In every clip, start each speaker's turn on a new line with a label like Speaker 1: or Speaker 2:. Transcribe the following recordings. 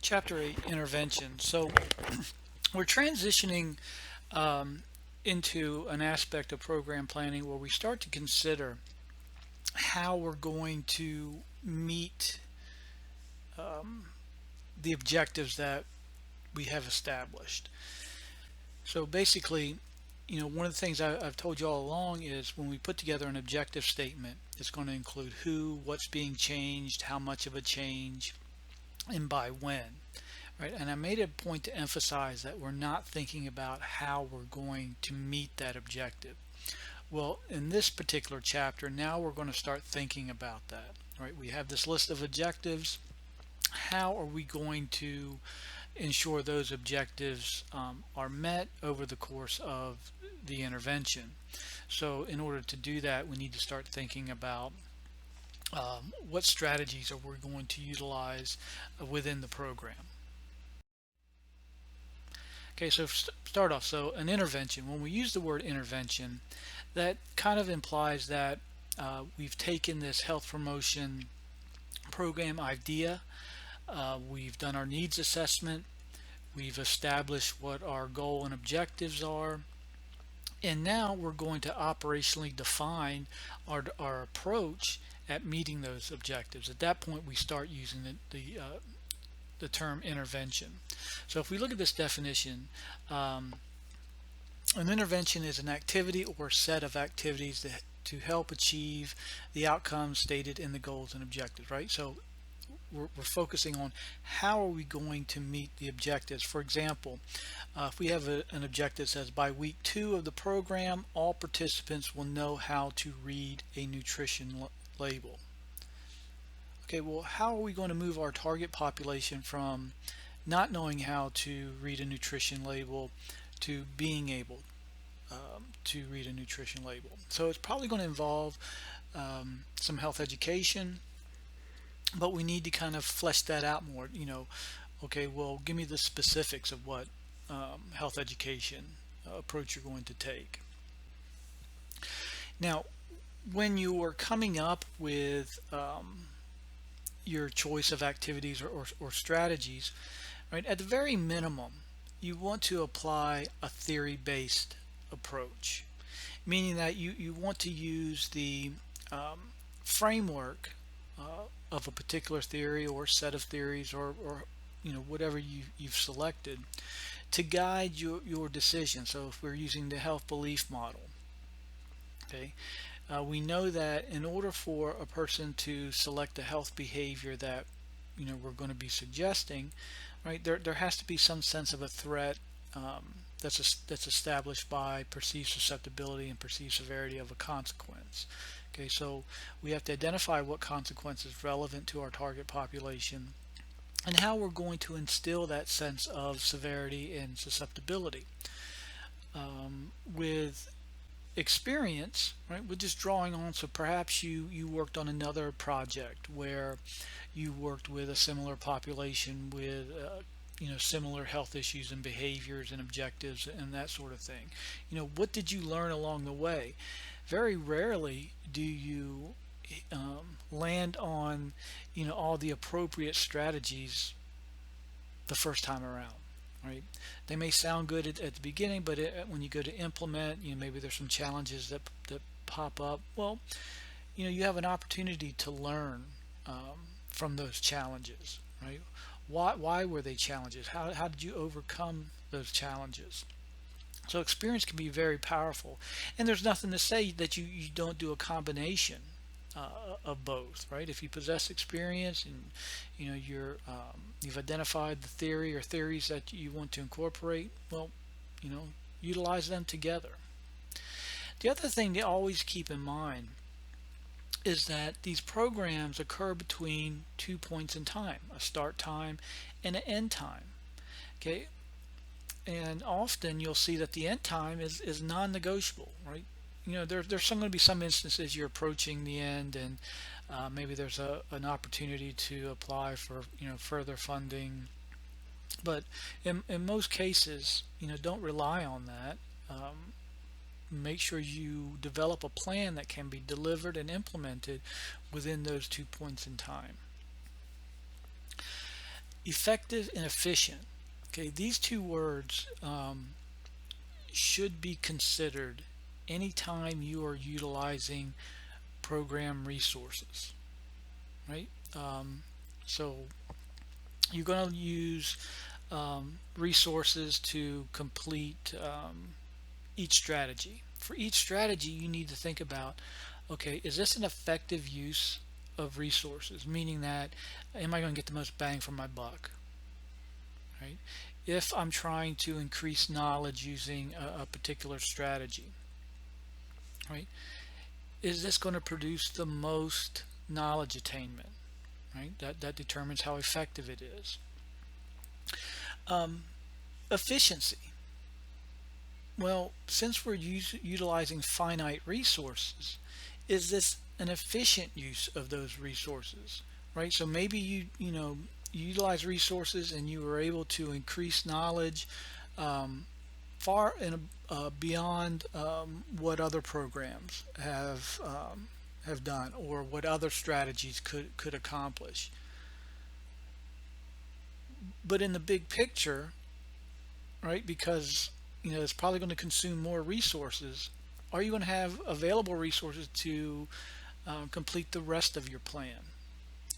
Speaker 1: Chapter 8, Intervention. So we're transitioning um, into an aspect of program planning where we start to consider how we're going to meet the objectives that we have established. So basically, one of the things I've told you all along is when we put together an objective statement, it's going to include who, what's being changed, how much of a change, and by when. Right? And I made a point to emphasize that we're not thinking about how we're going to meet that objective. Well, in this particular chapter, now we're going to start thinking about that. Right? We have this list of objectives. How are we going to ensure those objectives are met over the course of the intervention? So in order to do that, we need to start thinking about what strategies are we going to utilize within the program. Okay, so start off. So an intervention, when we use the word intervention, that kind of implies that we've taken this health promotion program idea, we've done our needs assessment, we've established what our goal and objectives are, and now we're going to operationally define our approach at meeting those objectives. At that point, we start using the term intervention. So if we look at this definition, an intervention is an activity or set of activities to help achieve the outcomes stated in the goals and objectives, right? So we're focusing on how are we going to meet the objectives. For example, if we have an objective that says by week 2 of the program, all participants will know how to read a nutrition label. Okay, well, how are we going to move our target population from not knowing how to read a nutrition label to being able to read a nutrition label? So it's probably going to involve some health education, but we need to kind of flesh that out more. Okay, well, give me the specifics of what health education approach you're going to take. Now, when you are coming up with your choice of activities or strategies, right, at the very minimum, you want to apply a theory-based approach, meaning that you want to use the framework of a particular theory or set of theories or whatever you've selected to guide your decision. So if we're using the health belief model, okay, we know that in order for a person to select a health behavior that we're going to be suggesting, right, there has to be some sense of a threat that's established by perceived susceptibility and perceived severity of a consequence. Okay, so we have to identify what consequence is relevant to our target population and how we're going to instill that sense of severity and susceptibility. With experience, right, we're just drawing on, so perhaps you worked on another project where you worked with a similar population with similar health issues and behaviors and objectives and that sort of thing. What did you learn along the way? Very rarely do you land on all the appropriate strategies the first time around, right? They may sound good at the beginning, but when you go to implement, maybe there's some challenges that pop up. Well, you have an opportunity to learn from those challenges, right? Why were they challenges? How did you overcome those challenges? So experience can be very powerful, and there's nothing to say that you don't do a combination of both, right? If you possess experience and you've identified the theory or theories that you want to incorporate, well, utilize them together. The other thing to always keep in mind is that these programs occur between 2 points in time, a start time and an end time. Okay, and often you'll see that the end time is non-negotiable, right? There's going to be some instances you're approaching the end, and maybe there's an opportunity to apply for further funding, but in most cases, don't rely on that. Make sure you develop a plan that can be delivered and implemented within those 2 points in time. Effective and efficient. Okay, these two words should be considered anytime you are utilizing program resources, right? So you're going to use resources to complete each strategy. For each strategy, you need to think about, okay, is this an effective use of resources? Meaning that, am I going to get the most bang for my buck? Right? If I'm trying to increase knowledge using a particular strategy, right? Is this going to produce the most knowledge attainment? Right? That determines how effective it is. Efficiency. Well, since we're utilizing finite resources, is this an efficient use of those resources? Right? So maybe you utilize resources and you were able to increase knowledge far and beyond what other programs have done, or what other strategies could accomplish. But in the big picture, right, because it's probably going to consume more resources, are you going to have available resources to complete the rest of your plan?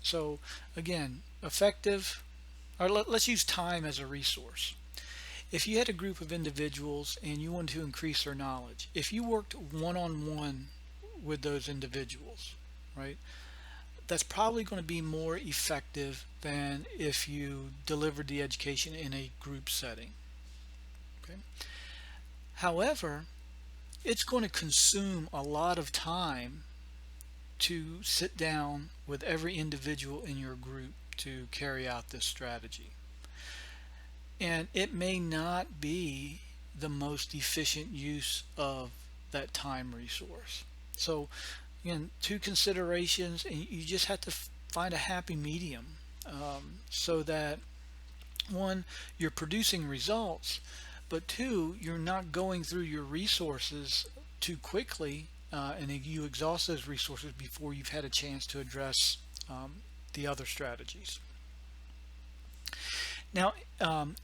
Speaker 1: So again, effective, or let's use time as a resource. If you had a group of individuals and you wanted to increase their knowledge, if you worked one-on-one with those individuals, right, that's probably going to be more effective than if you delivered the education in a group setting. Okay. However, it's going to consume a lot of time to sit down with every individual in your group to carry out this strategy. And it may not be the most efficient use of that time resource. So again, two considerations, and you just have to find a happy medium, so that one, you're producing results, but two, you're not going through your resources too quickly, and you exhaust those resources before you've had a chance to address the other strategies. Now,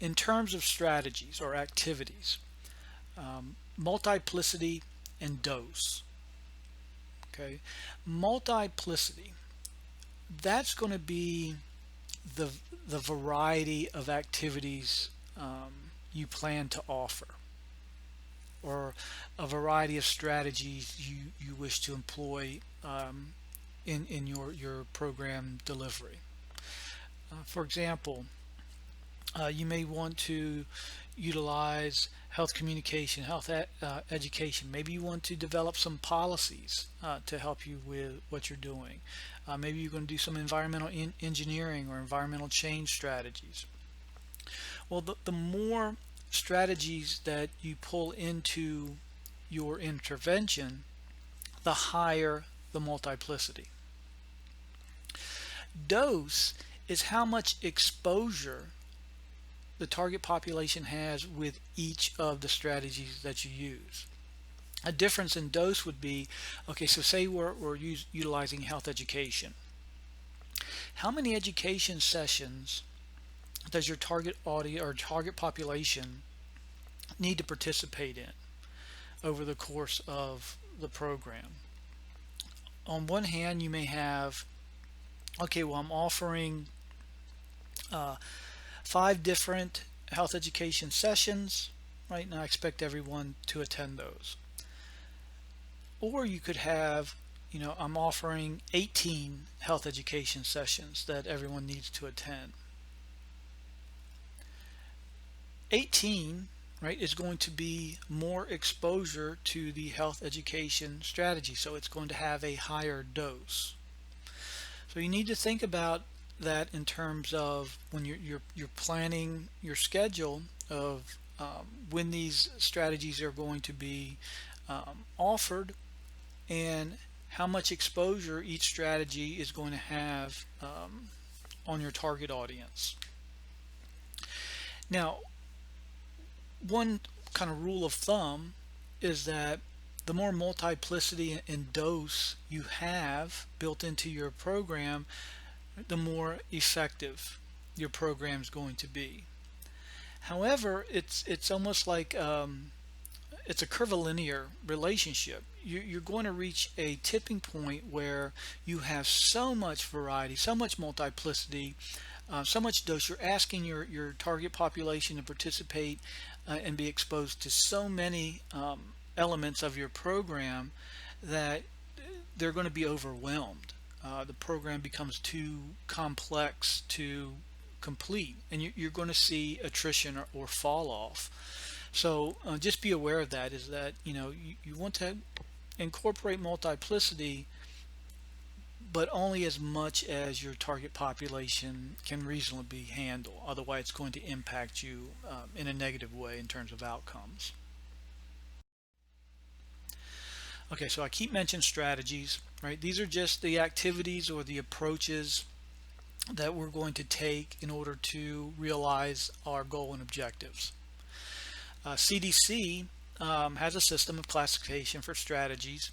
Speaker 1: in terms of strategies or activities, multiplicity and dose. Okay, multiplicity, that's going to be the variety of activities you plan to offer, or a variety of strategies you wish to employ in your program delivery. For example, you may want to utilize health communication, health education. Maybe you want to develop some policies to help you with what you're doing. Maybe you're going to do some environmental engineering or environmental change strategies. Well, the more strategies that you pull into your intervention, the higher the multiplicity. Dose is how much exposure the target population has with each of the strategies that you use. A difference in dose would be, okay, so say we're utilizing health education. How many education sessions does your target audience or target population need to participate in over the course of the program? On one hand, you may have, okay, well, I'm offering 5 different health education sessions, right? And I expect everyone to attend those. Or you could have, I'm offering 18 health education sessions that everyone needs to attend. 18, right, is going to be more exposure to the health education strategy, so it's going to have a higher dose. So you need to think about that in terms of when you're planning your schedule of when these strategies are going to be offered, and how much exposure each strategy is going to have on your target audience. Now, one kind of rule of thumb is that the more multiplicity and dose you have built into your program, the more effective your program is going to be. However, it's almost like it's a curvilinear relationship. You're going to reach a tipping point where you have so much variety, so much multiplicity, so much dose. You're asking your target population to participate and be exposed to so many elements of your program that they're going to be overwhelmed. The program becomes too complex to complete, and you're going to see attrition or fall off. So just be aware of that. Is that you want to incorporate multiplicity, but only as much as your target population can reasonably handle. Otherwise, it's going to impact you in a negative way in terms of outcomes. Okay, so I keep mentioning strategies, right? These are just the activities or the approaches that we're going to take in order to realize our goal and objectives. CDC has a system of classification for strategies,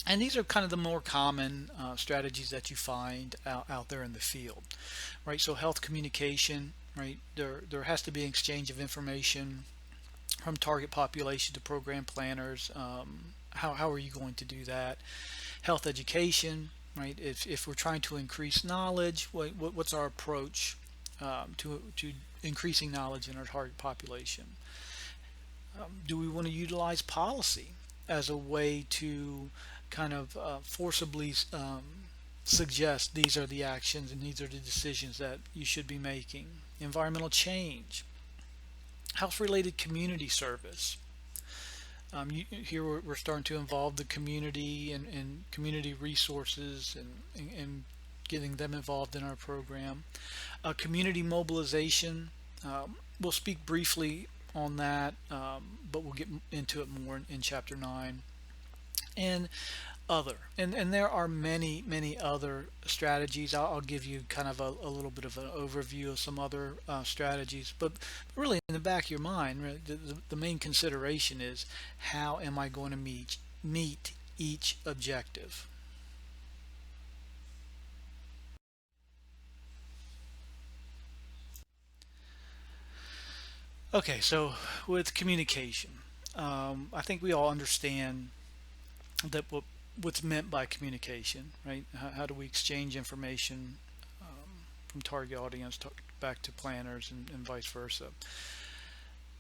Speaker 1: and these are kind of the more common strategies that you find out there in the field, right? So health communication, right? There has to be an exchange of information from target population to program planners. How are you going to do that? Health education, right? If we're trying to increase knowledge, what's our approach to increasing knowledge in our target population? Do we want to utilize policy as a way to kind of forcibly suggest these are the actions and these are the decisions that you should be making? Environmental change, health-related community service. Here we're starting to involve the community and community resources and getting them involved in our program. Community mobilization, we'll speak briefly on that, but we'll get into it more in chapter 9. And and there are many other strategies. I'll give you kind of a little bit of an overview of some other strategies, but really in the back of your mind, really, the main consideration is, how am I going to meet each objective? Okay, so with communication, I think we all understand that what's meant by communication, right? How do we exchange information from target audience back to planners and vice versa?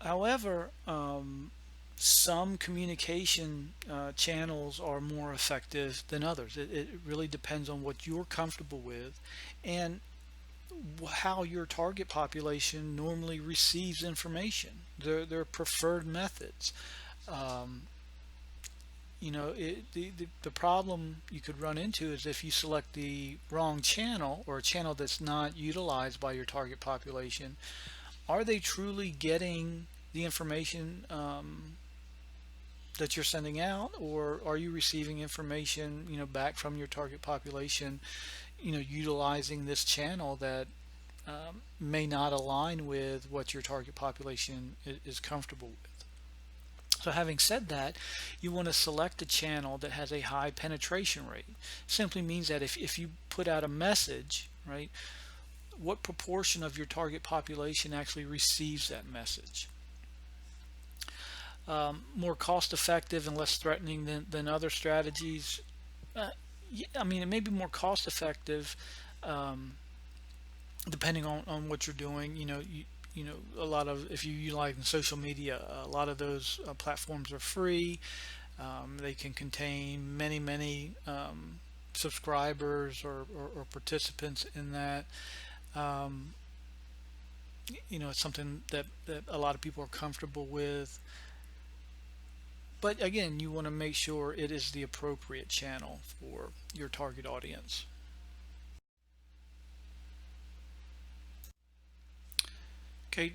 Speaker 1: However, some communication channels are more effective than others. It really depends on what you're comfortable with and how your target population normally receives information, their preferred methods. Um, the problem you could run into is if you select the wrong channel, or a channel that's not utilized by your target population. Are they truly getting the information that you're sending out, or are you receiving information back from your target population utilizing this channel that may not align with what your target population is comfortable with? So having said that, you want to select a channel that has a high penetration rate. Simply means that if you put out a message, right, what proportion of your target population actually receives that message? More cost effective and less threatening than other strategies. Yeah, I mean, it may be more cost effective um, depending on what you're doing. A lot of, if you utilize social media, a lot of those platforms are free. They can contain many subscribers or participants in that. um, it's something that a lot of people are comfortable with, but again, you want to make sure it is the appropriate channel for your target audience. Okay,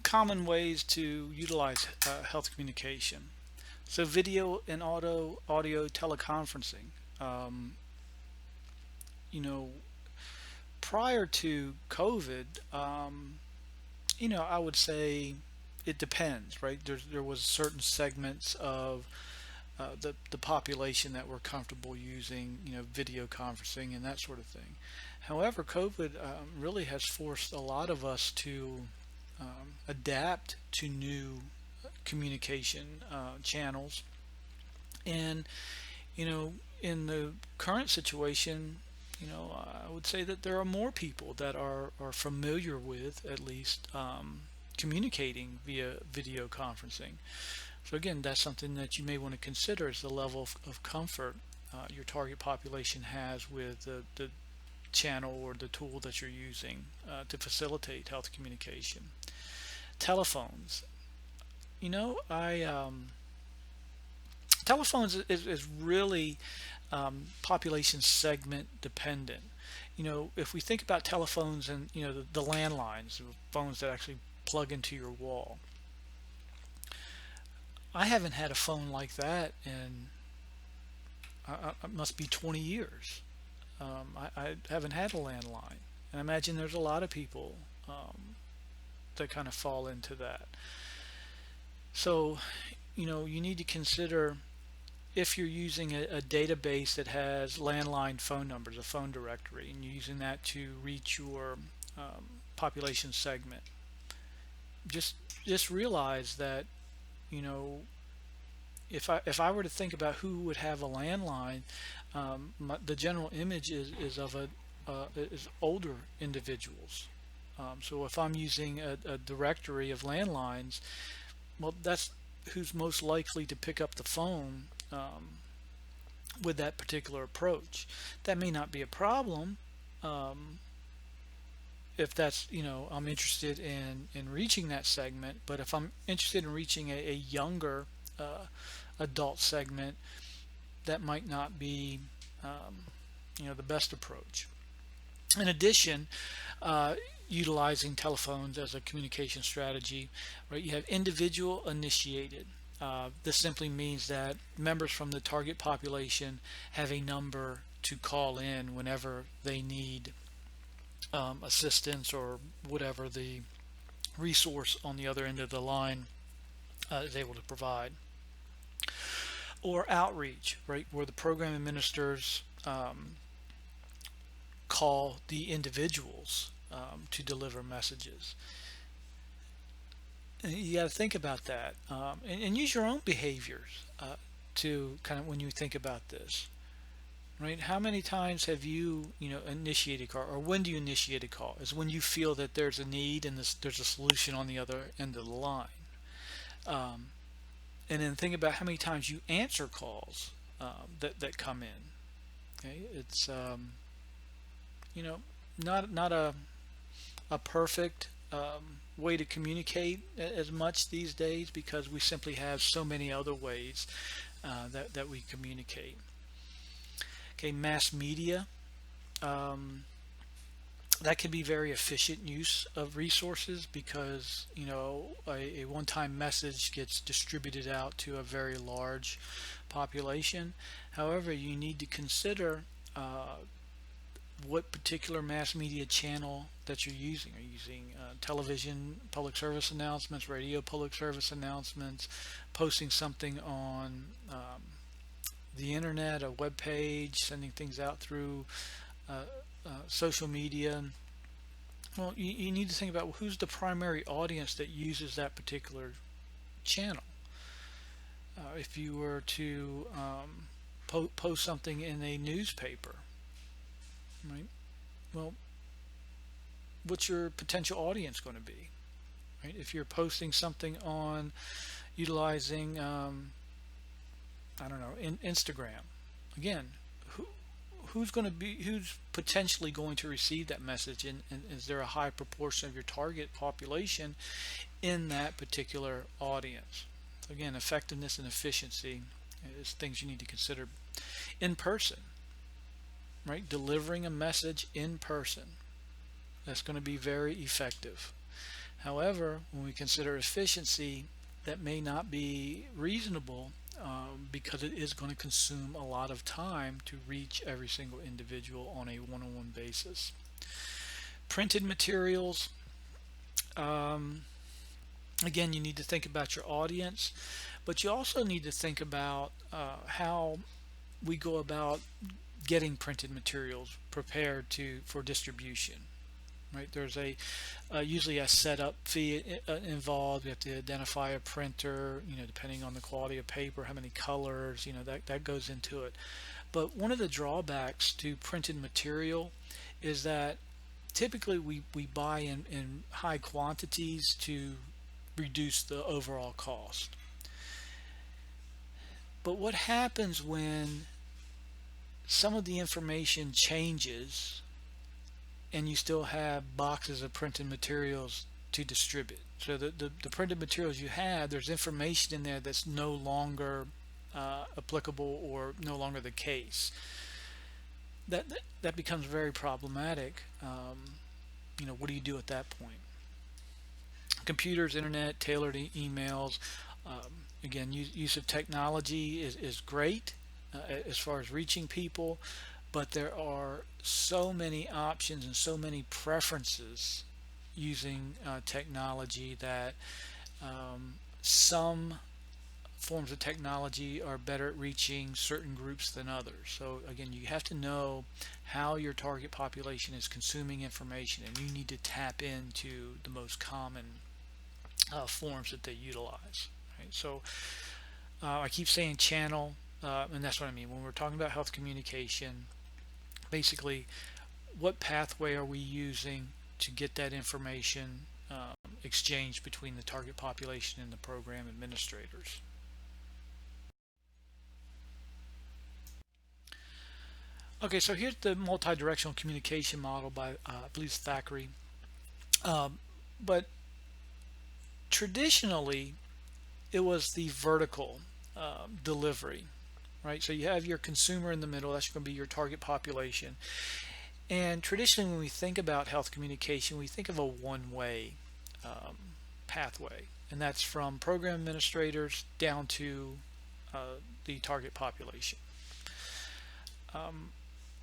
Speaker 1: common ways to utilize health communication. So video and audio teleconferencing. Um, you know, Prior to COVID, I would say it depends, right? There was certain segments of the population that were comfortable using, video conferencing and that sort of thing. However, COVID really has forced a lot of us to adapt to new communication channels. And, in the current situation, I would say that there are more people that are familiar with, at least, communicating via video conferencing. So again, that's something that you may want to consider, is the level of comfort your target population has with the channel or the tool that you're using to facilitate health communication. Telephones. I telephones is really population segment dependent. If we think about telephones and the landlines, the phones that actually plug into your wall, I haven't had a phone like that in it must be 20 years. I haven't had a landline, and I imagine there's a lot of people that kind of fall into that. So, you need to consider, if you're using a database that has landline phone numbers, a phone directory, and you're using that to reach your population segment, just realize that, you know if I were to think about who would have a landline, the general image is of is older individuals. So if I'm using a directory of landlines, well, that's who's most likely to pick up the phone with that particular approach. That may not be a problem if that's, I'm interested in reaching that segment. But if I'm interested in reaching a younger adult segment, that might not be the best approach. In addition, utilizing telephones as a communication strategy, right? You have individual initiated. This simply means that members from the target population have a number to call in whenever they need assistance, or whatever the resource on the other end of the line is able to provide. Or outreach, right, where the program administrators call the individuals to deliver messages. And you got to think about that, and use your own behaviors to kind of, when you think about this, right? How many times have you, initiated a call, or when do you initiate a call? Is when you feel that there's a need and there's a solution on the other end of the line. And then think about how many times you answer calls that come in. Okay, it's not a perfect way to communicate as much these days, because we simply have so many other ways that we communicate. Okay, mass media. That can be very efficient use of resources, because a one-time message gets distributed out to a very large population. However, you need to consider what particular mass media channel that you're using. Are you using television public service announcements, radio public service announcements, posting something on the internet, a web page, sending things out through social media? Well, you need to think about who's the primary audience that uses that particular channel. If you were to post something in a newspaper, right? Well, what's your potential audience going to be, right? If you're posting something on utilizing, I don't know, in Instagram, again, who's potentially going to receive that message, and is there a high proportion of your target population in that particular audience? So again, effectiveness and efficiency is things you need to consider. In person, right? Delivering a message in person, that's going to be very effective. However, when we consider efficiency, that may not be reasonable, because it is going to consume a lot of time to reach every single individual on a one-on-one basis. Printed materials, again, you need to think about your audience, but you also need to think about how we go about getting printed materials prepared for distribution. Right, there's usually a setup fee involved. You have to identify a printer, depending on the quality of paper, how many colors, that goes into it. But one of the drawbacks to printed material is that typically we buy in high quantities to reduce the overall cost. But what happens when some of the information changes and you still have boxes of printed materials to distribute? So the printed materials you have, there's information in there that's no longer applicable or no longer the case. That becomes very problematic. What do you do at that point? Computers, internet, tailored emails. Again, use of technology is great as far as reaching people, but there are so many options and so many preferences using technology that some forms of technology are better at reaching certain groups than others. So again, you have to know how your target population is consuming information, and you need to tap into the most common forms that they utilize. Right? So I keep saying channel, and that's what I mean when we're talking about health communication. Basically, what pathway are we using to get that information exchanged between the target population and the program administrators? Okay, so here's the multi-directional communication model by, I believe, Thackeray. But traditionally, it was the vertical delivery, right? So you have your consumer in the middle, that's going to be your target population. And traditionally, when we think about health communication, we think of a one-way pathway, and that's from program administrators down to the target population.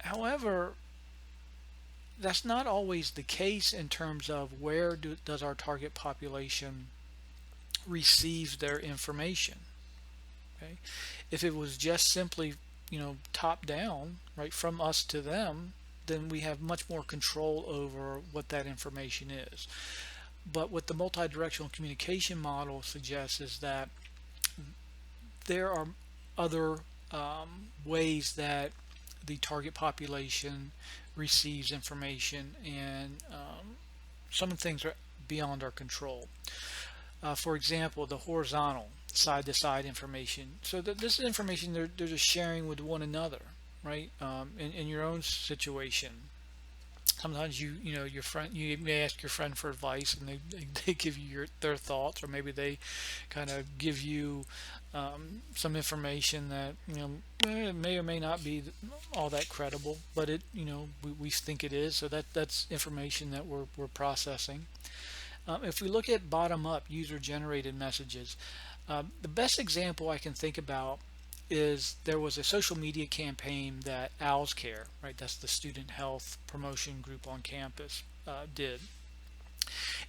Speaker 1: However, that's not always the case in terms of where does our target population receive their information. Okay, if it was just simply top down, right, from us to them, then we have much more control over what that information is. But what the multi-directional communication model suggests is that there are other ways that the target population receives information, and some things are beyond our control. For example, the horizontal side-to-side information. So this information they're just sharing with one another, right? In your own situation, sometimes your friend, you may ask your friend for advice, and they give you their thoughts, or maybe they kind of give you some information that may or may not be all that credible, but we think it is. So that's information that we're processing. If we look at bottom-up user-generated messages, the best example I can think about is there was a social media campaign that Owls Care, right, that's the student health promotion group on campus, did.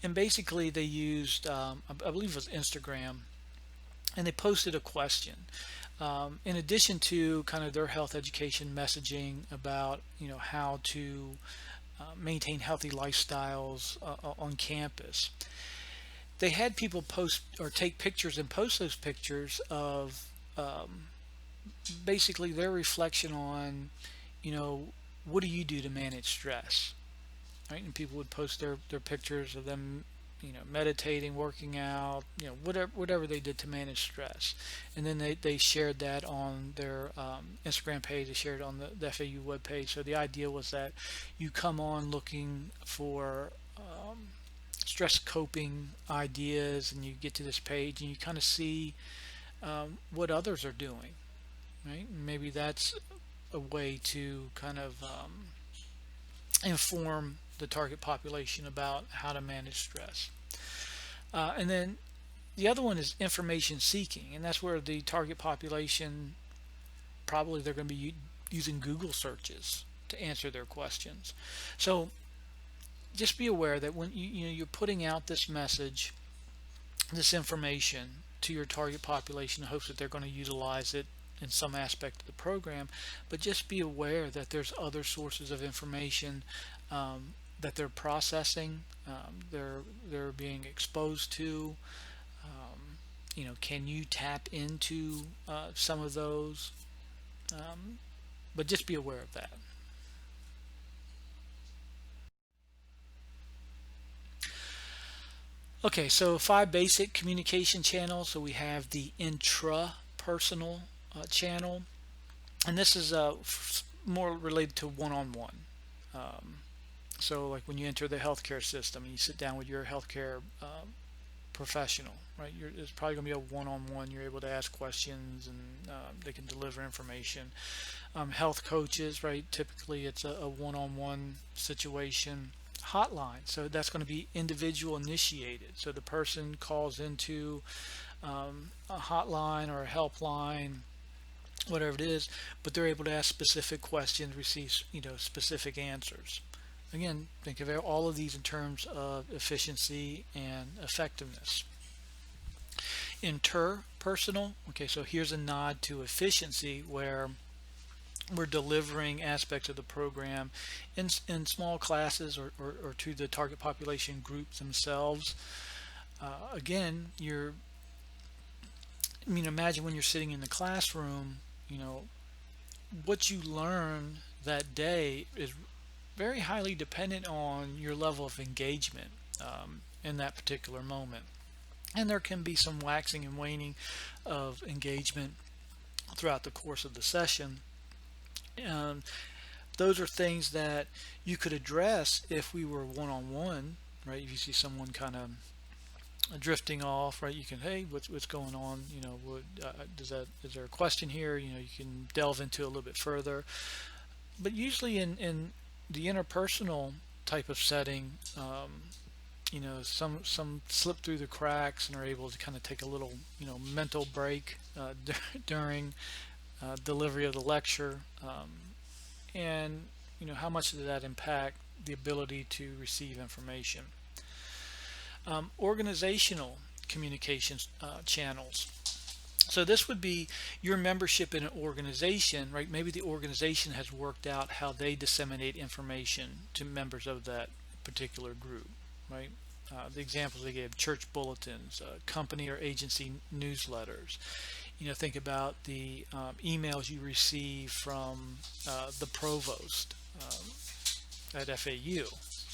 Speaker 1: And basically they used, I believe it was Instagram, and they posted a question. In addition to kind of their health education messaging about how to maintain healthy lifestyles on campus, they had people post or take pictures and post those pictures of basically their reflection on what do you do to manage stress, right? And people would post their pictures of them meditating, working out, whatever they did to manage stress, and then they shared that on their Instagram page. They shared it on the FAU webpage. So the idea was that you come on looking for stress coping ideas, and you get to this page and you kind of see what others are doing, right? Maybe that's a way to kind of inform the target population about how to manage stress. And then the other one is information seeking, and that's where the target population, probably they're going to be using Google searches to answer their questions. So just be aware that when you're putting out this message, this information to your target population in hopes that they're going to utilize it in some aspect of the program, but just be aware that there's other sources of information that they're processing, they're being exposed to. Can you tap into some of those? But just be aware of that. Okay, so 5 basic communication channels. So we have the intrapersonal channel, and this is more related to one-on-one. So like when you enter the healthcare system and you sit down with your healthcare professional, right? It's probably going to be a one-on-one. You're able to ask questions, and they can deliver information. Health coaches, right? Typically, it's a one-on-one situation. Hotline, so that's going to be individual initiated. So the person calls into a hotline or a helpline, whatever it is, but they're able to ask specific questions, receive specific answers. Again, think of all of these in terms of efficiency and effectiveness. Interpersonal, okay, so here's a nod to efficiency where we're delivering aspects of the program in small classes or to the target population groups themselves. Again, imagine when you're sitting in the classroom, what you learn that day is very highly dependent on your level of engagement in that particular moment. And there can be some waxing and waning of engagement throughout the course of the session. Those are things that you could address if we were one-on-one, right? If you see someone kind of drifting off, right, you can, hey, what's going on? Is there a question here? You can delve into it a little bit further. But usually in the interpersonal type of setting, some slip through the cracks and are able to kind of take a little, mental break during delivery of the lecture, and how much did that impact the ability to receive information. Organizational communications channels. So this would be your membership in an organization, right? Maybe the organization has worked out how they disseminate information to members of that particular group, right? The examples they gave: church bulletins, company or agency newsletters. Think about the emails you receive from the provost at FAU,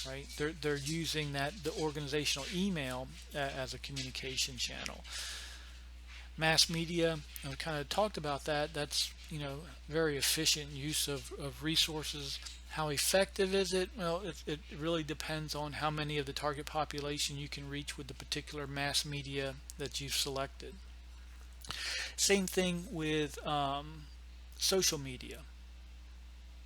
Speaker 1: right? They're using the organizational email as a communication channel. Mass media, we kind of talked about that. That's very efficient use of resources. How effective is it? Well, it really depends on how many of the target population you can reach with the particular mass media that you've selected. Same thing with social media,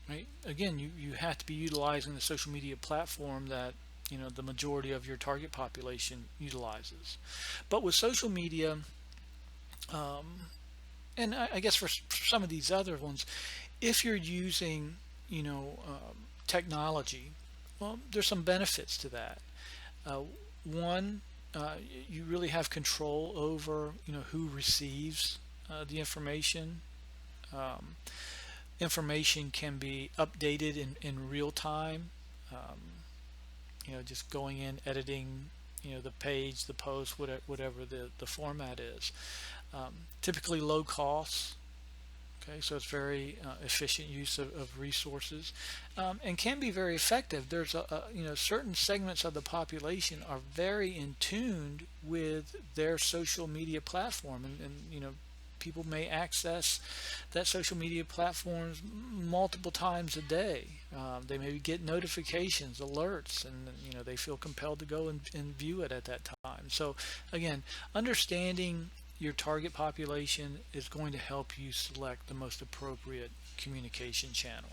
Speaker 1: right? Again, you have to be utilizing the social media platform that the majority of your target population utilizes. But with social media, and I guess for some of these other ones, if you're using technology, well, there's some benefits to that. One, you really have control over who receives the information. Information can be updated in real time. Just going in, editing the page, the post, whatever the format is. Typically low costs. Okay, so it's very efficient use of resources, and can be very effective. There's certain segments of the population are very in tune with their social media platform, and people may access that social media platforms multiple times a day. They maybe get notifications, alerts, and they feel compelled to go and view it at that time. So again, understanding your target population is going to help you select the most appropriate communication channel.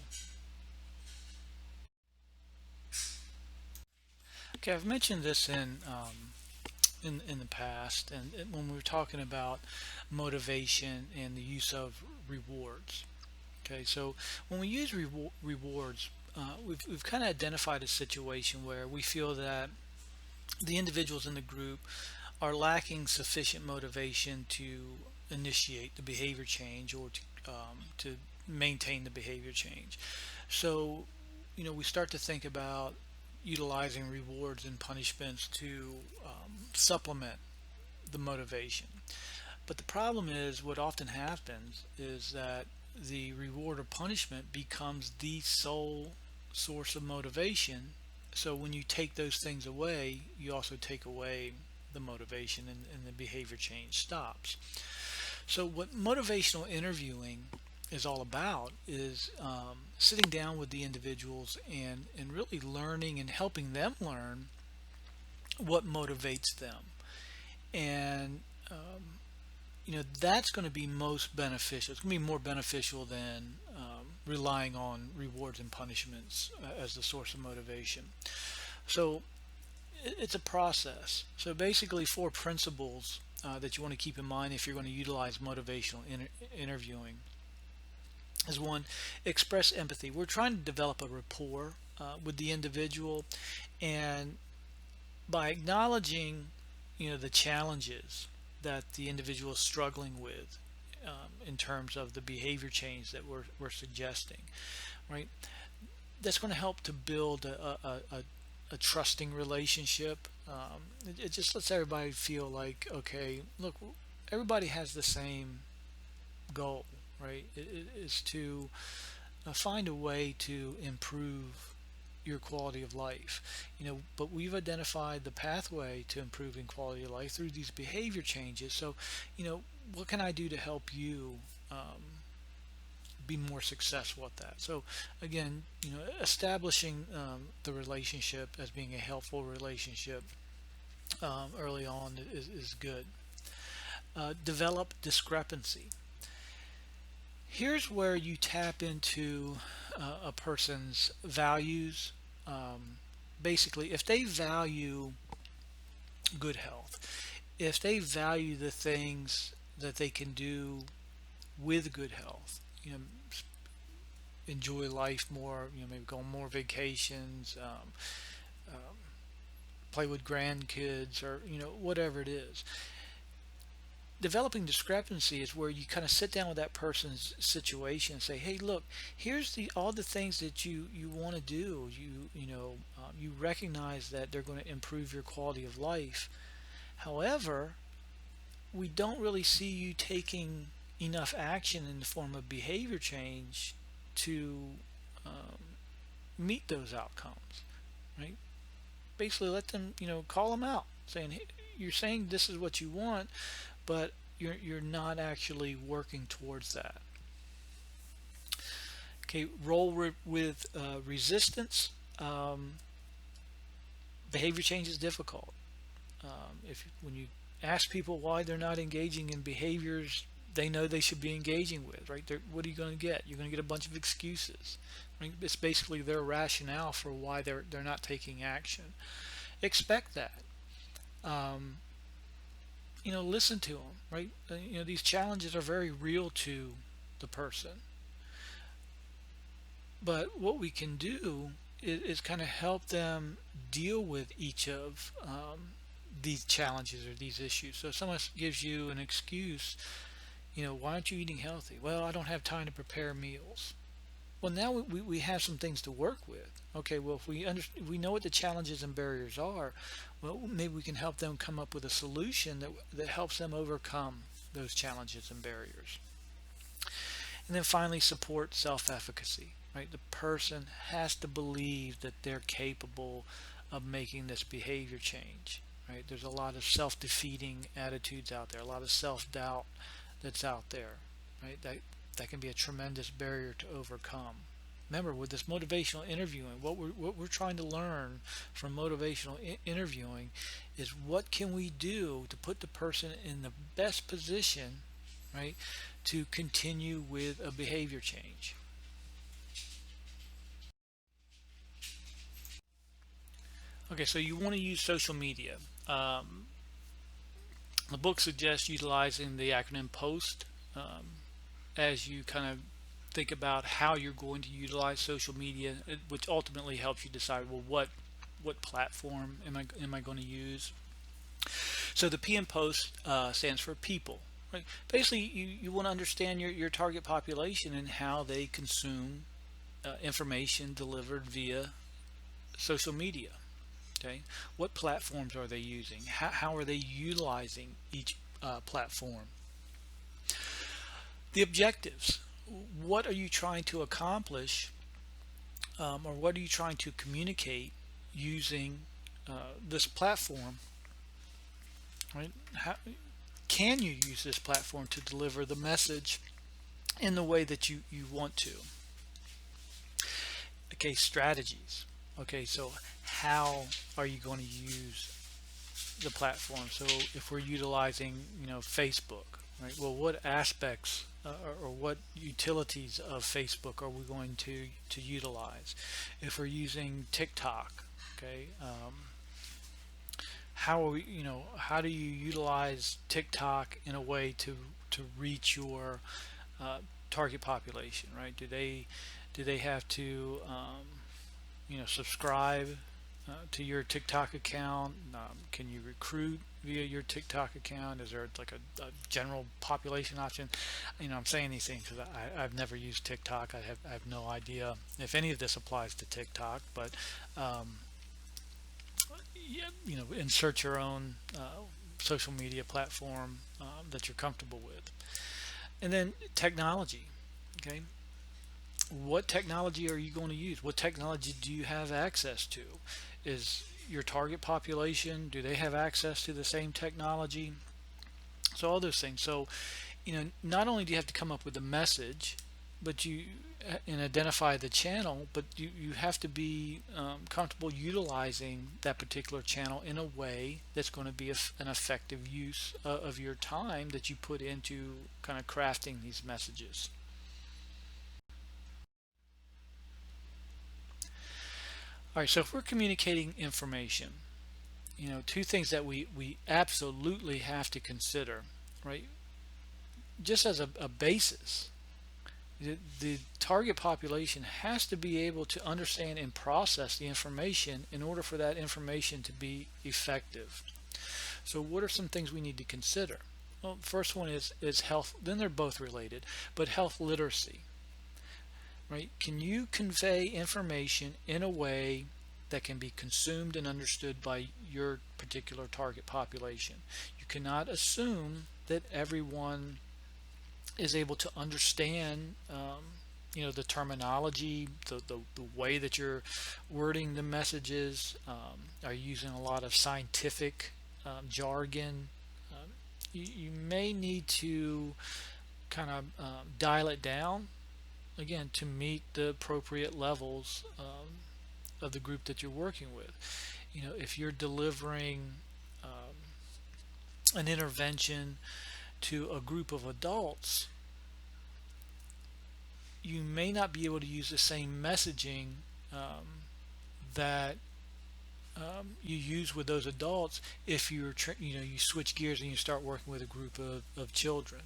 Speaker 1: Okay, I've mentioned this in the past, and when we were talking about motivation and the use of rewards. Okay, so when we use rewards, we've kind of identified a situation where we feel that the individuals in the group are lacking sufficient motivation to initiate the behavior change or to to maintain the behavior change. So, we start to think about utilizing rewards and punishments to supplement the motivation. But the problem is, what often happens is that the reward or punishment becomes the sole source of motivation. So when you take those things away, you also take away the motivation, and the behavior change stops. So what motivational interviewing is all about is sitting down with the individuals and really learning and helping them learn what motivates them. And that's going to be most beneficial. It's going to be more beneficial than relying on rewards and punishments as the source of motivation. So it's a process. So basically, four principles that you want to keep in mind if you're going to utilize motivational interviewing is: one, express empathy. We're trying to develop a rapport with the individual, and by acknowledging the challenges that the individual is struggling with in terms of the behavior change that we're suggesting, right? That's going to help to build a trusting relationship. It just lets everybody feel like, okay, look, everybody has the same goal, right? It is to find a way to improve your quality of life. But we've identified the pathway to improving quality of life through these behavior changes. So, what can I do to help you be more successful at that? So again, establishing the relationship as being a helpful relationship early on is good. Develop discrepancy. Here's where you tap into a person's values. Basically, if they value good health, if they value the things that they can do with good health, enjoy life more, maybe go on more vacations, play with grandkids, or whatever it is. Developing discrepancy is where you kind of sit down with that person's situation and say, hey, look, here's all the things that you want to do. You recognize that they're going to improve your quality of life. However, we don't really see you taking enough action in the form of behavior change to meet those outcomes, right? Basically, let them, call them out, saying, hey, you're saying this is what you want, but you're not actually working towards that. Okay, roll with resistance. Behavior change is difficult. If when you ask people why they're not engaging in behaviors they know they should be engaging with, right? What are you going to get? You're going to get a bunch of excuses. Right? It's basically their rationale for why they're not taking action. Expect that. Listen to them, right? These challenges are very real to the person. But what we can do is kind of help them deal with each of these challenges or these issues. So if someone gives you an excuse, why aren't you eating healthy? Well, I don't have time to prepare meals. Well, now we have some things to work with. Okay, well, if we know what the challenges and barriers are, well, maybe we can help them come up with a solution that helps them overcome those challenges and barriers. And then finally, support self-efficacy, right? The person has to believe that they're capable of making this behavior change, right? There's a lot of self-defeating attitudes out there, a lot of self-doubt that's out there, right? That can be a tremendous barrier to overcome. Remember, with this motivational interviewing, what we're trying to learn from motivational interviewing is what can we do to put the person in the best position, right, to continue with a behavior change. Okay, so you want to use social media. The book suggests utilizing the acronym POST as you kind of think about how you're going to utilize social media, which ultimately helps you decide, well, what platform am I going to use. So the P in POST stands for people, Right. Basically, you want to understand your target population and how they consume information delivered via social media. Okay, what platforms are they using? How are they utilizing each platform? The objectives. What are you trying to accomplish, or what are you trying to communicate using this platform? Right? How, can you use this platform to deliver the message in the way that you want to? Okay, strategies. Okay, so how are you going to use the platform? So if we're utilizing, Facebook, right? Well, what aspects or what utilities of Facebook are we going to utilize? If we're using TikTok, okay, how are we, how do you utilize TikTok in a way to reach your uh, target population, right? Do they have to subscribe to your TikTok account? Can you recruit via your TikTok account? Is there like a general population option? I'm saying these things because I've never used TikTok. I have no idea if any of this applies to TikTok, but um, yeah, insert your own social media platform that you're comfortable with. And then technology. Okay, what technology are you going to use? What technology do you have access to? Is your target population, do they have access to the same technology? So all those things. So, not only do you have to come up with a message, but you and identify the channel, but you have to be comfortable utilizing that particular channel in a way that's going to be an effective use of your time that you put into kind of crafting these messages. All right, so if we're communicating information, two things that we absolutely have to consider, right? Just as a basis, the target population has to be able to understand and process the information in order for that information to be effective. So what are some things we need to consider? Well, first one is health, then they're both related, but health literacy, right? Can you convey information in a way that can be consumed and understood by your particular target population? You cannot assume that everyone is able to understand the terminology, the way that you're wording the messages. Are you using a lot of scientific jargon? You may need to kind of dial it down again to meet the appropriate levels of the group that you're working with. If you're delivering an intervention to a group of adults, you may not be able to use the same messaging that you use with those adults if you switch gears and you start working with a group of children.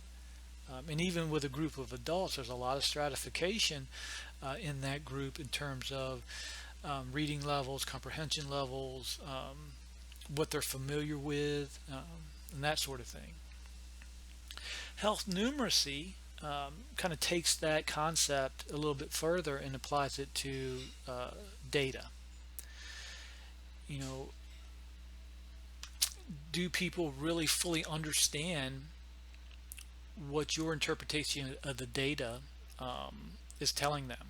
Speaker 1: And even with a group of adults, there's a lot of stratification in that group in terms of reading levels, comprehension levels, what they're familiar with, and that sort of thing. Health numeracy kind of takes that concept a little bit further and applies it to data. You know, do people really fully understand what your interpretation of the data is telling them?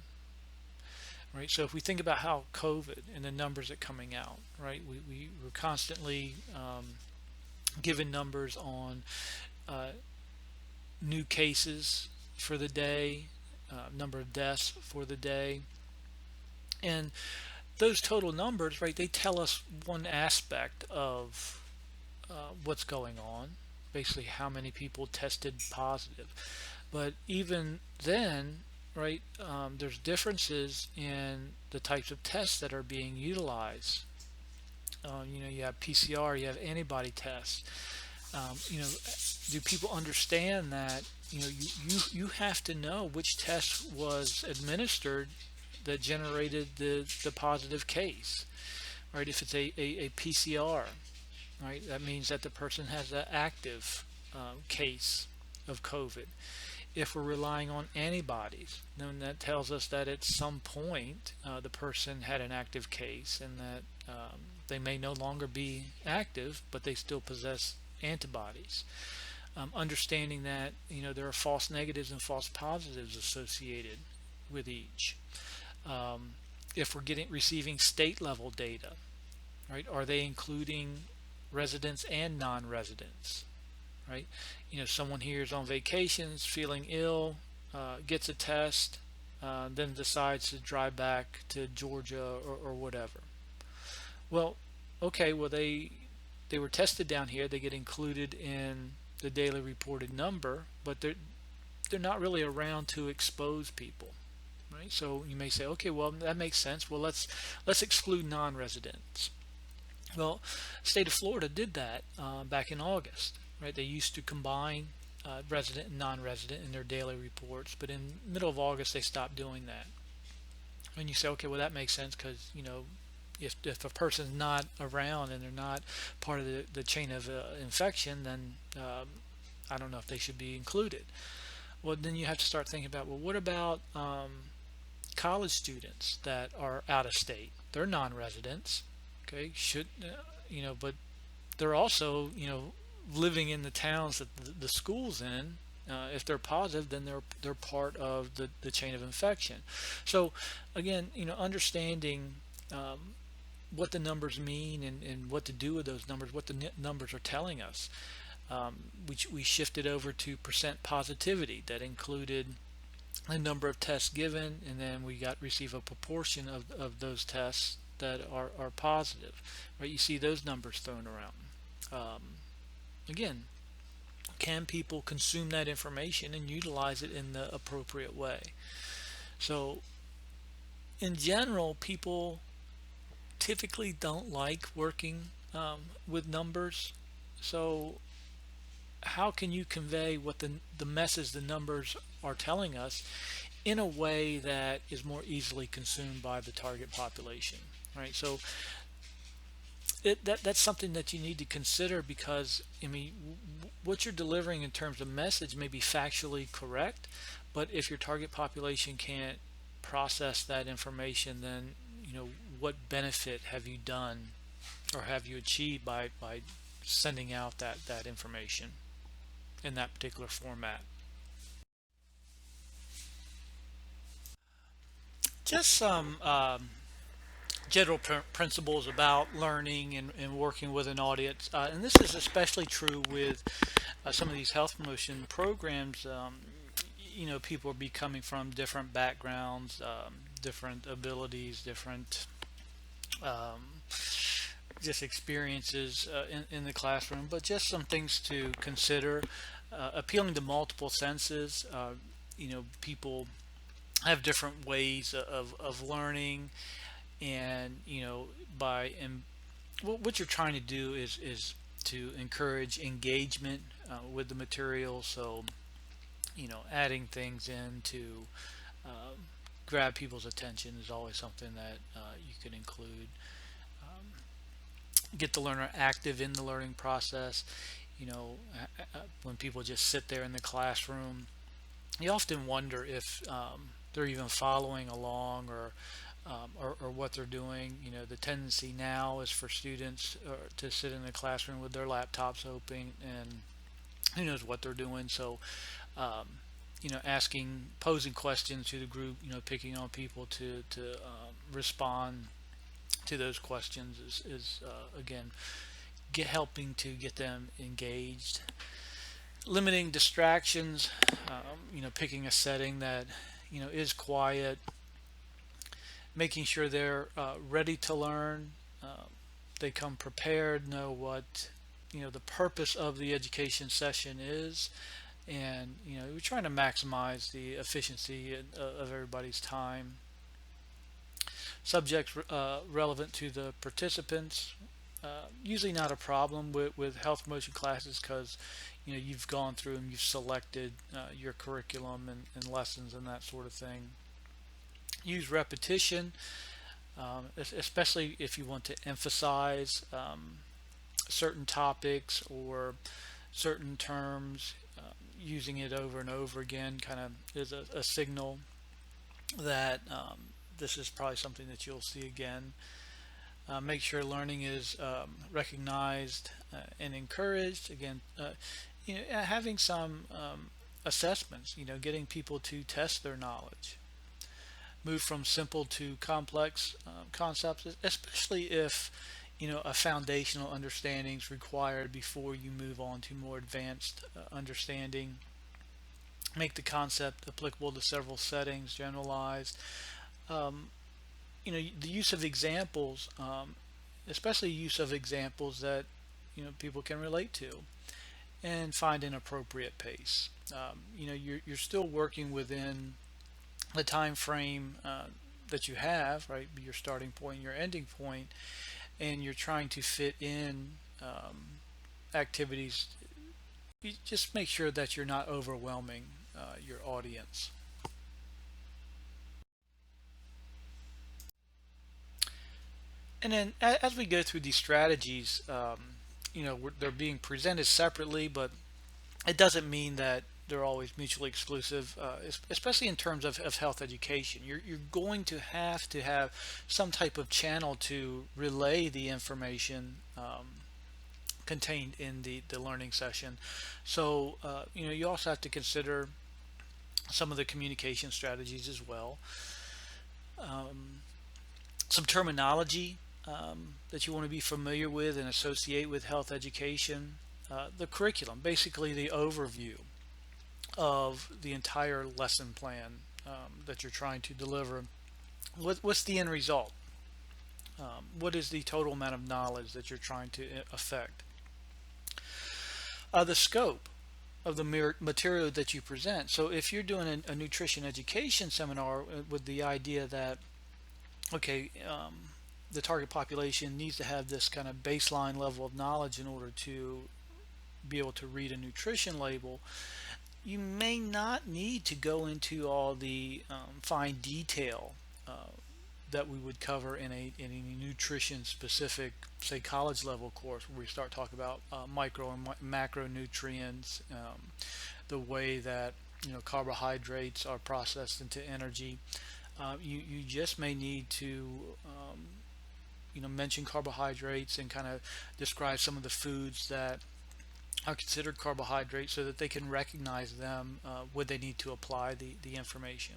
Speaker 1: Right. So if we think about how COVID and the numbers are coming out, right, we were constantly given numbers on new cases for the day, number of deaths for the day, and those total numbers, right, they tell us one aspect of what's going on, basically how many people tested positive. But even then, right, there's differences in the types of tests that are being utilized. You have PCR, you have antibody tests. Do people understand that you have to know which test was administered that generated the positive case, right? If it's a PCR, right, that means that the person has an active case. of COVID. If we're relying on antibodies, then that tells us that at some point the person had an active case, and that they may no longer be active, but they still possess antibodies. Understanding that there are false negatives and false positives associated with each. Um, if we're receiving state level data, right? Are they including residents and non-residents? Right? Someone here is on vacations, feeling ill, gets a test, then decides to drive back to Georgia or whatever. Well, okay, well they were tested down here. They get included in the daily reported number, but they're not really around to expose people, right? So you may say, okay, well that makes sense. Well, let's exclude non-residents. Well, state of Florida did that back in August, right? They used to combine resident and non-resident in their daily reports, but in middle of August they stopped doing that. And you say, okay, well that makes sense because if a person's not around and they're not part of the chain of infection, then I don't know if they should be included. Well, then you have to start thinking about, well, what about college students that are out of state? They're non-residents. Okay, but they're also living in the towns that the school's in. If they're positive, then they're part of the chain of infection. So again, understanding what the numbers mean and what to do with those numbers, what the numbers are telling us. We shifted over to percent positivity. That included the number of tests given, and then we receive a proportion of those tests that are positive, right? You see those numbers thrown around. Again, can people consume that information and utilize it in the appropriate way? So in general, people typically don't like working with numbers. So how can you convey what the message the numbers are telling us in a way that is more easily consumed by the target population, right? So that's something that you need to consider, because what you're delivering in terms of message may be factually correct, but if your target population can't process that information, then what benefit have you done or have you achieved by sending out that information in that particular format? Just some general principles about learning and working with an audience. And this is especially true with some of these health promotion programs. People will be coming from different backgrounds, different abilities, different just experiences in the classroom, but just some things to consider. Appealing to multiple senses. People have different ways of learning, and what you're trying to do is to encourage engagement with the material. So adding things in to uh, grab people's attention is always something that you can include. Get the learner active in the learning process. When people just sit there in the classroom, you often wonder if they're even following along, or what they're doing. The tendency now is for students to sit in the classroom with their laptops open, and who knows what they're doing. So um, posing questions to the group, picking on people to respond to those questions is again helping to get them engaged. Limiting distractions, picking a setting that is quiet, making sure they're ready to learn. They come prepared, know what the purpose of the education session is, and we're trying to maximize the efficiency of everybody's time. Subjects relevant to the participants. Usually not a problem with health promotion classes, because you've gone through and you've selected your curriculum and lessons and that sort of thing. Use repetition, especially if you want to emphasize certain topics or certain terms. using it over and over again kind of is a signal that this is probably something that you'll see again. Make sure learning is recognized and encouraged. Again, having some assessments, getting people to test their knowledge. Move from simple to complex concepts, especially if a foundational understanding is required before you move on to more advanced understanding. Make the concept applicable to several settings, generalized. Um, the use of examples, especially use of examples that people can relate to, and find an appropriate pace. You're still working within the time frame that you have, right? Your starting point, your ending point, and you're trying to fit in activities. You just make sure that you're not overwhelming your audience. And then as we go through these strategies, they're being presented separately, but it doesn't mean that they're always mutually exclusive, especially in terms of health education. You're going to have some type of channel to relay the information contained in the learning session. So, you also have to consider some of the communication strategies as well. Um, some terminology that you want to be familiar with and associate with health education. The curriculum, basically the overview of the entire lesson plan that you're trying to deliver. What's the end result? What is the total amount of knowledge that you're trying to affect? The scope of the material that you present. So if you're doing a nutrition education seminar with the idea that, okay, the target population needs to have this kind of baseline level of knowledge in order to be able to read a nutrition label, you may not need to go into all the fine detail that we would cover in a nutrition specific, say, college level course, where we start talking about micro and macronutrients, the way that carbohydrates are processed into energy. You just may need to mention carbohydrates and kind of describe some of the foods that are considered carbohydrates so that they can recognize them when they need to apply the information.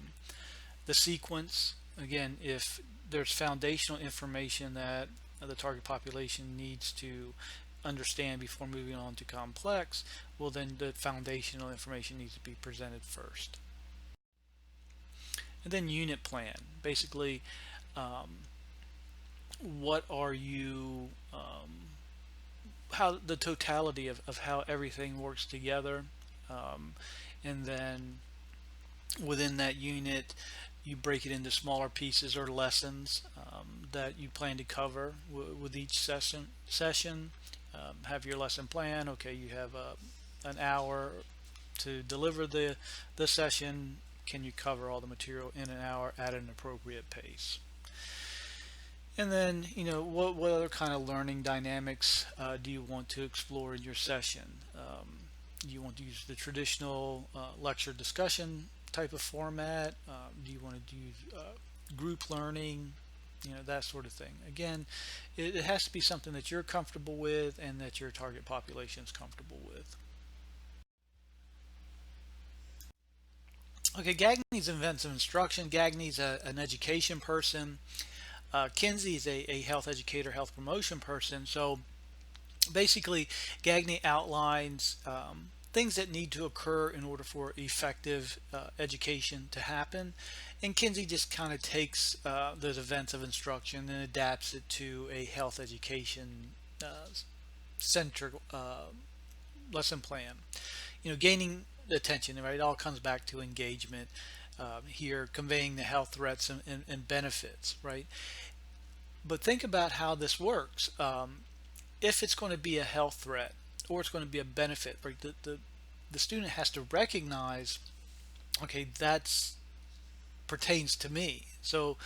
Speaker 1: The sequence, again, if there's foundational information that the target population needs to understand before moving on to complex, well, then the foundational information needs to be presented first. And then unit plan, basically, what are you how the totality of how everything works together, um, and then within that unit you break it into smaller pieces or lessons that you plan to cover with each session. Have your lesson plan. Okay, you have an hour to deliver the session. Can you cover all the material in an hour at an appropriate pace? And then, what other kind of learning dynamics do you want to explore in your session? Do you want to use the traditional lecture discussion type of format? Do you want to use group learning? That sort of thing. Again, it has to be something that you're comfortable with and that your target population is comfortable with. Okay, Gagne's invents of instruction. Gagne's an education person. Kinsey's a health educator, health promotion person. So basically, Gagne outlines things that need to occur in order for effective education to happen. And Kinsey just kind of takes those events of instruction and adapts it to a health education centric lesson plan. Gaining attention, right? It all comes back to engagement. Here, conveying the health threats and benefits, right? But think about how this works. If it's going to be a health threat or it's going to be a benefit, right, the student has to recognize, okay, that's pertains to me. So,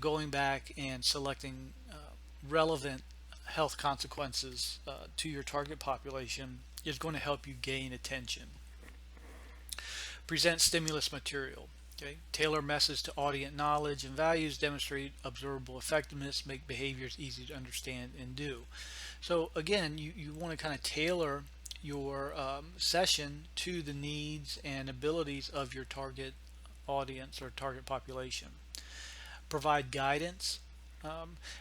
Speaker 1: going back and selecting relevant health consequences to your target population is going to help you gain attention. Present stimulus material. Okay. Tailor message to audience knowledge and values, demonstrate observable effectiveness, make behaviors easy to understand and do. So again, you want to kind of tailor your session to the needs and abilities of your target audience or target population. Provide guidance.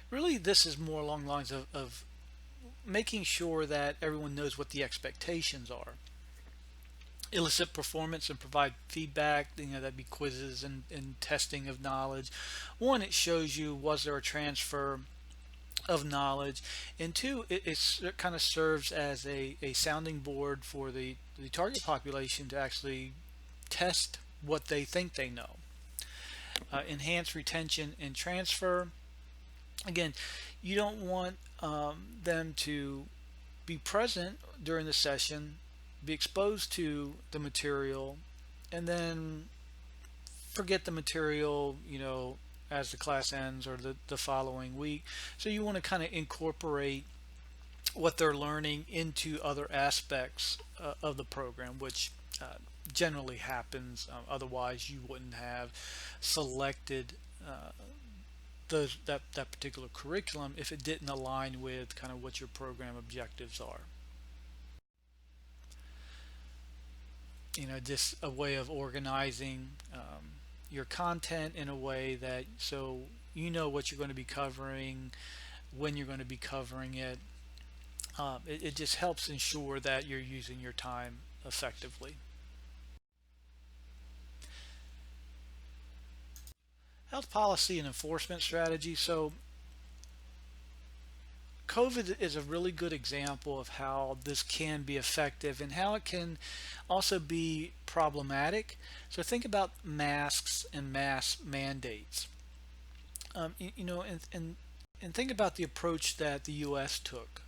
Speaker 1: Really, this is more along the lines of making sure that everyone knows what the expectations are. Elicit performance and provide feedback. That'd be quizzes and testing of knowledge. One, it shows you, was there a transfer of knowledge, and two, it kind of serves as a sounding board for the target population to actually test what they think they know. Enhance retention and transfer. Again, you don't want them to be present during the session, be exposed to the material, and then forget the material, as the class ends or the following week. So you want to kind of incorporate what they're learning into other aspects of the program, which generally happens. Otherwise, you wouldn't have selected that particular curriculum if it didn't align with kind of what your program objectives are. Just a way of organizing your content in a way that so you know what you're going to be covering, when you're going to be covering it. It just helps ensure that you're using your time effectively. Health policy and enforcement strategy. So COVID is a really good example of how this can be effective and how it can also be problematic. So think about masks and mask mandates. And think about the approach that the U.S. took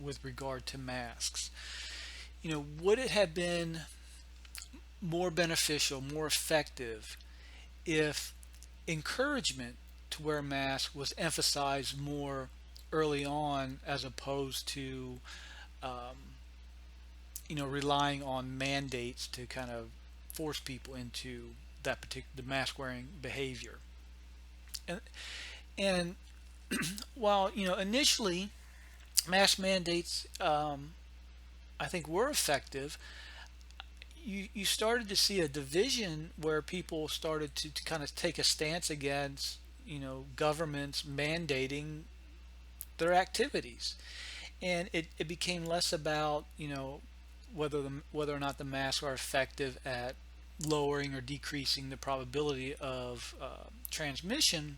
Speaker 1: with regard to masks. Would it have been more beneficial, more effective if encouragement to wear a mask was emphasized more early on as opposed to relying on mandates to kind of force people into that particular mask wearing behavior? And while initially mask mandates I think were effective, you started to see a division where people started to kind of take a stance against governments mandating their activities, and it became less about whether or not the masks are effective at lowering or decreasing the probability of transmission,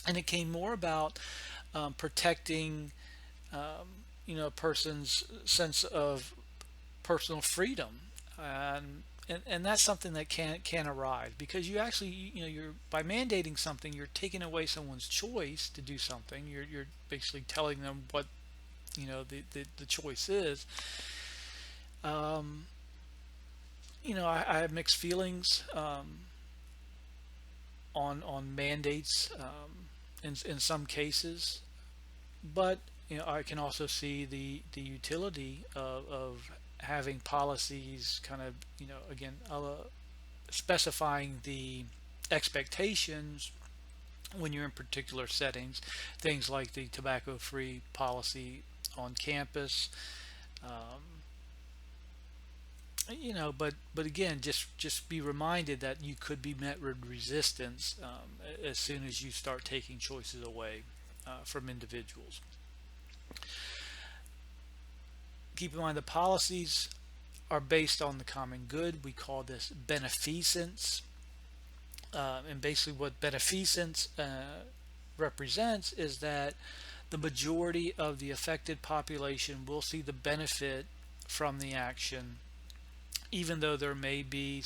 Speaker 1: and it came more about protecting a person's sense of personal freedom, and that's something that can arise because you actually you're by mandating something, you're taking away someone's choice to do something. You're basically telling them what the choice is. I have mixed feelings on mandates in some cases, but I can also see the utility of having policies kind of again specifying the expectations when you're in particular settings, things like the tobacco-free policy on campus. But again, just be reminded that you could be met with resistance as soon as you start taking choices away from individuals. Keep in mind the policies are based on the common good. We call this beneficence, and basically what beneficence represents is that the majority of the affected population will see the benefit from the action, even though there may be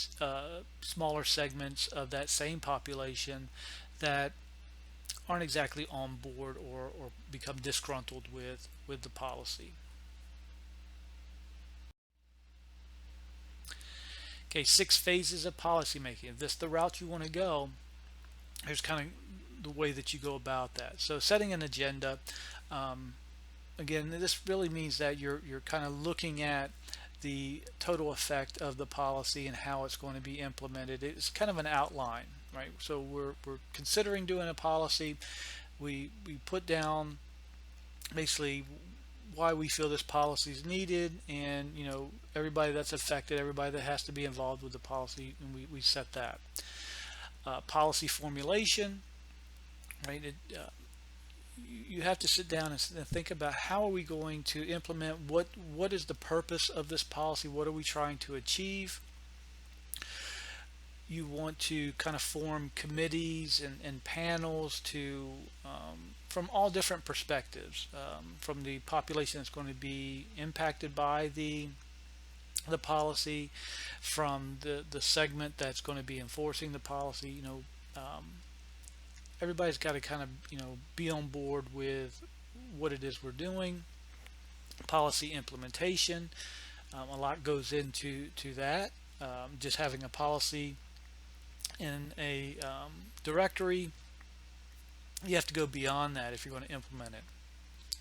Speaker 1: smaller segments of that same population that aren't exactly on board or become disgruntled with the policy. Okay, 6 phases of policymaking. If this is the route you want to go, here's kind of the way that you go about that. So setting an agenda. again, this really means that you're kind of looking at the total effect of the policy and how it's going to be implemented. It's kind of an outline, right? So we're considering doing a policy. We put down basically why we feel this policy is needed, and everybody that's affected, everybody that has to be involved with the policy, and we set that. Policy formulation, right? You have to sit down and think about how are we going to implement, what is the purpose of this policy, what are we trying to achieve. You want to kind of form committees and panels to from all different perspectives, from the population that's going to be impacted by the policy, from the segment that's going to be enforcing the policy. Everybody's got to kind of be on board with what it is we're doing. Policy implementation, a lot goes into that. Just having a policy in a directory, you have to go beyond that if you're going to implement it.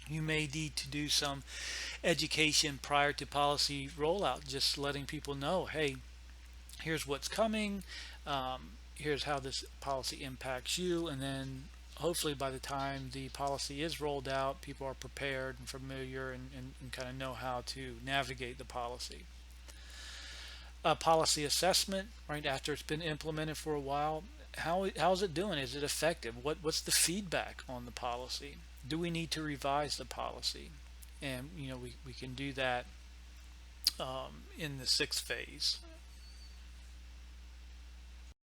Speaker 1: You may need to do some education prior to policy rollout, just letting people know, hey, here's what's coming, here's how this policy impacts you, and then hopefully by the time the policy is rolled out, people are prepared and familiar and kind of know how to navigate the policy. Policy assessment, right after it's been implemented for a while. How's it doing? Is it effective? What's the feedback on the policy? Do we need to revise the policy? And we can do that in the sixth phase.